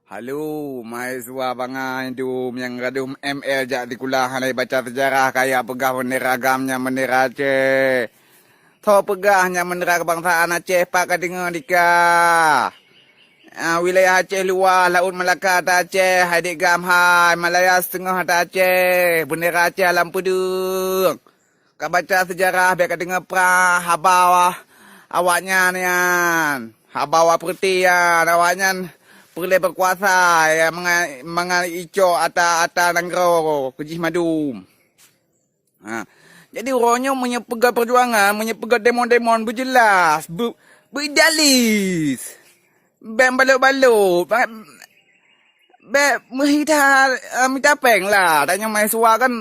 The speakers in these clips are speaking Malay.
Halo, mai suah bangai dum yang radum ML jak di kulah hanai baca sejarah kaya pegah bendera agamnya bendera Aceh. Tho pegahnya bendera kebangsaan Aceh pak ka dengar dika. Wilayah Aceh luar laut Melaka ta Aceh, hadik gam hai Malaya setengah ta Aceh, bendera Aceh alam pedung. Ka baca sejarah biar ka dengar pra habawah awaknya nian. Habawah pertian awaknya perlu berkuasa ya mengal ico ata nanggro kejih madum. Jadi orangnya menyepegah perjuangan, menyepegah demon-demon berjelas, beridealis. Bem balut-balut. Mita peng lah. Tanya mahasiswa kan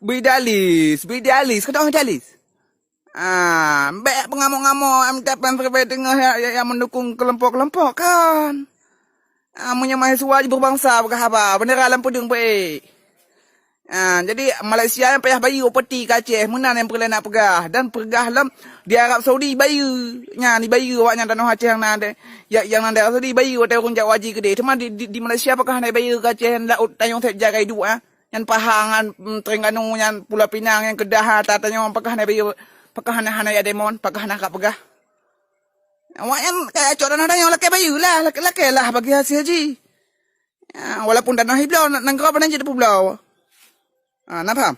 beridealis. Kau tahu idealis? Pengamuk-ngamuk minta peng sampai tengah yang mendukung kelompok-kelompok kan. Punya mahasiswa berbangsa berkhabar bendera alam pedung baik. Jadi Malaysia yang payah bayu peti ke Aceh menan yang perlu nak pegah dan pegah lam di Arab Saudi bayu nya ni bayu awaknya tanah Aceh yang nade yang nade Arab Saudi bayu atau orang Jawa ke dia cuma di Malaysia apakah naik bayu ke Aceh laut tayung tak jaga hidup yang Pahangan Terengganu yang Pulau Pinang yang Kedah tanyong apakah naik bayu apakah hana ya demon apakah nak pegah. Awak yang kayak cok tanah yang laki bayu lah, laki lah bagi hasil haji. Walaupun tanah hiblau, nangkau apa nanti ada pulau. Nak faham?